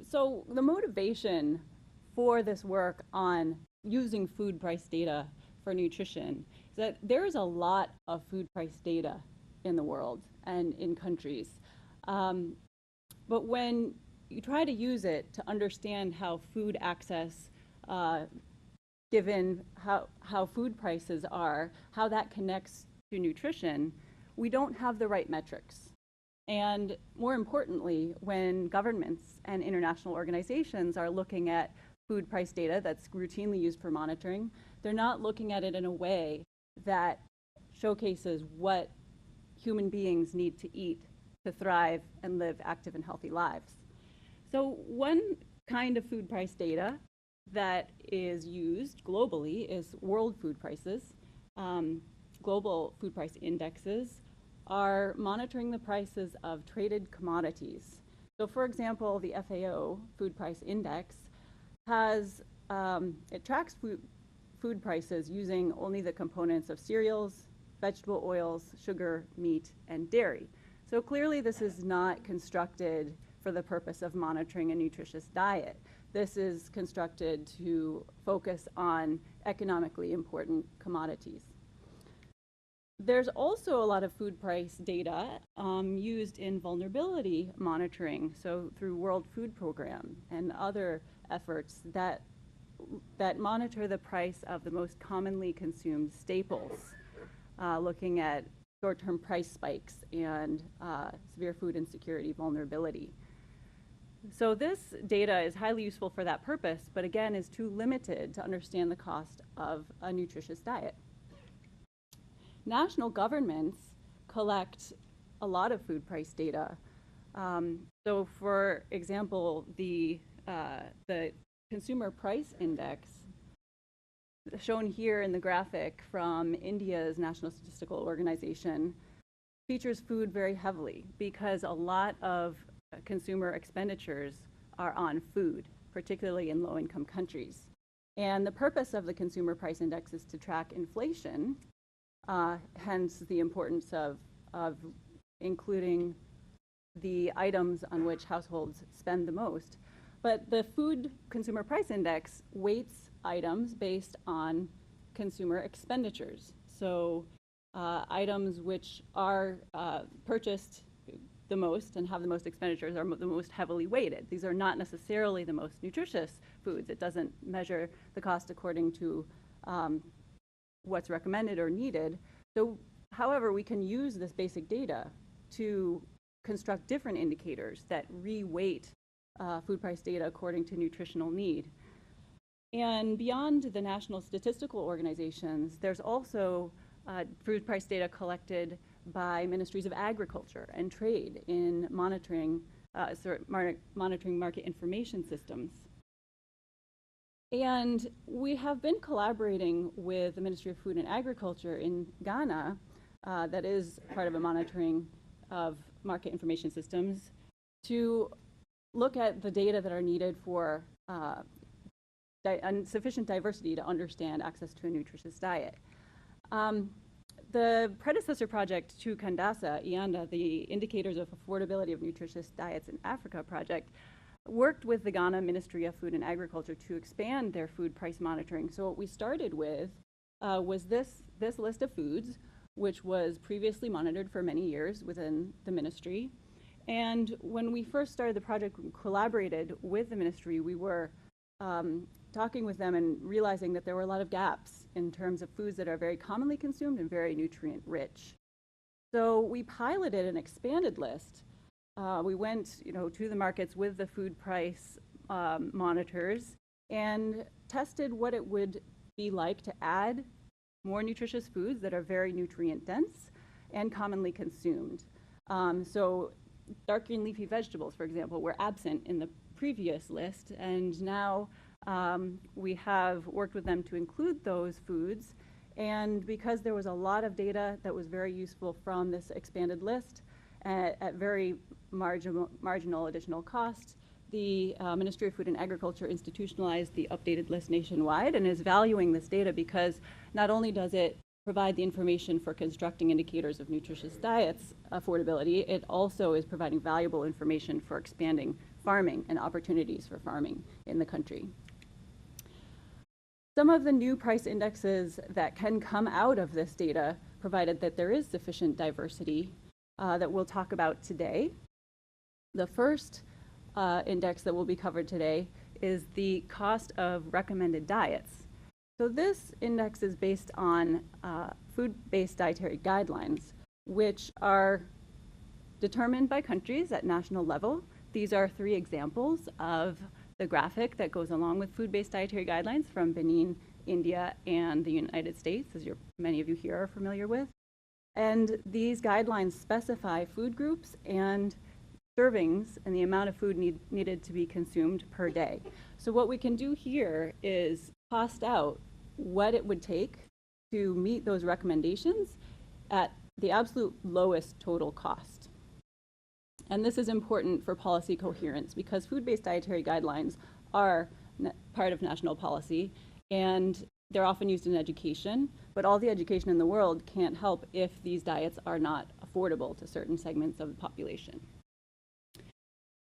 So the motivation for this work on using food price data for nutrition is that there's a lot of food price data in the world and in countries. Um, but when you try to use it to understand how food access, given how food prices are, how that connects to nutrition, we don't have the right metrics. And more importantly, when governments and international organizations are looking at food price data that's routinely used for monitoring, they're not looking at it in a way that showcases what human beings need to eat to thrive and live active and healthy lives. So one kind of food price data that is used globally is world food prices. Global food price indexes are monitoring the prices of traded commodities. So for example, the FAO Food Price Index it tracks food prices using only the components of cereals, vegetable oils, sugar, meat, and dairy. So clearly this is not constructed for the purpose of monitoring a nutritious diet. This is constructed to focus on economically important commodities. There's also a lot of food price data used in vulnerability monitoring, so through World Food Program and other efforts that monitor the price of the most commonly consumed staples, looking at short-term price spikes and severe food insecurity vulnerability. So this data is highly useful for that purpose, but again is too limited to understand the cost of a nutritious diet. National governments collect a lot of food price data. So for example, the Consumer Price Index, shown here in the graphic from India's National Statistical Organization, features food very heavily because a lot of consumer expenditures are on food, particularly in low-income countries. And the purpose of the Consumer Price Index is to track inflation, hence the importance of including the items on which households spend the most. But the Food Consumer Price Index weights items based on consumer expenditures. So items which are purchased the most and have the most expenditures are the most heavily weighted. These are not necessarily the most nutritious foods. It doesn't measure the cost according to what's recommended or needed. So, however, we can use this basic data to construct different indicators that re-weight food price data according to nutritional need. And beyond the national statistical organizations, there's also food price data collected by ministries of agriculture and trade in monitoring market information systems. And we have been collaborating with the Ministry of Food and Agriculture in Ghana, that is part of a monitoring of market information systems, to look at the data that are needed for sufficient diversity to understand access to a nutritious diet. The predecessor project to CANDASA, IANDA, the Indicators of Affordability of Nutritious Diets in Africa project, worked with the Ghana Ministry of Food and Agriculture to expand their food price monitoring. So what we started with was this list of foods, which was previously monitored for many years within the ministry. And when we first started the project, we collaborated with the ministry. We were talking with them and realizing that there were a lot of gaps in terms of foods that are very commonly consumed and very nutrient rich. So we piloted an expanded list. We went, to the markets with the food price monitors and tested what it would be like to add more nutritious foods that are very nutrient dense and commonly consumed. So dark green leafy vegetables, for example, were absent in the previous list, and now we have worked with them to include those foods. And because there was a lot of data that was very useful from this expanded list at very marginal additional cost, the Ministry of Food and Agriculture institutionalized the updated list nationwide and is valuing this data because not only does it provide the information for constructing indicators of nutritious diets affordability, it also is providing valuable information for expanding farming and opportunities for farming in the country. Some of the new price indexes that can come out of this data, provided that there is sufficient diversity, that we'll talk about today. The first index that will be covered today is the cost of recommended diets. So this index is based on food-based dietary guidelines, which are determined by countries at national level. These are 3 examples of the graphic that goes along with food-based dietary guidelines from Benin, India, and the United States, as many of you here are familiar with. And these guidelines specify food groups and servings and the amount of food needed to be consumed per day. So what we can do here is cost out what it would take to meet those recommendations at the absolute lowest total cost. And this is important for policy coherence because food-based dietary guidelines are part of national policy, and they're often used in education, but all the education in the world can't help if these diets are not affordable to certain segments of the population.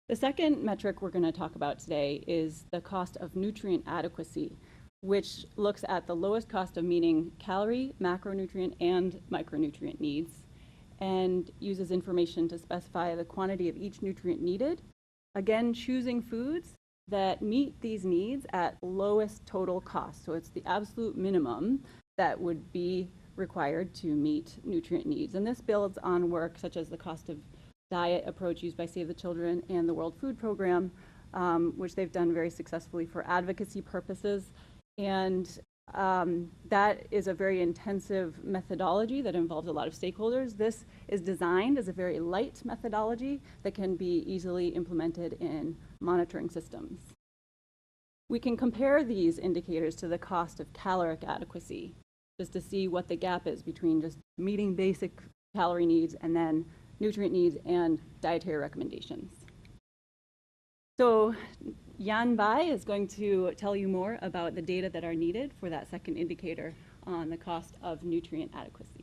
The second metric we're going to talk about today is the cost of nutrient adequacy, which looks at the lowest cost of meeting calorie, macronutrient, and micronutrient needs, and uses information to specify the quantity of each nutrient needed. Again, choosing foods that meet these needs at lowest total cost. So it's the absolute minimum that would be required to meet nutrient needs. And this builds on work such as the cost of diet approach used by Save the Children and the World Food Program, which they've done very successfully for advocacy purposes. And that is a very intensive methodology that involves a lot of stakeholders. This is designed as a very light methodology that can be easily implemented in monitoring systems. We can compare these indicators to the cost of caloric adequacy, just to see what the gap is between just meeting basic calorie needs and then nutrient needs and dietary recommendations. So Yan Bai is going to tell you more about the data that are needed for that second indicator on the cost of nutrient adequacy.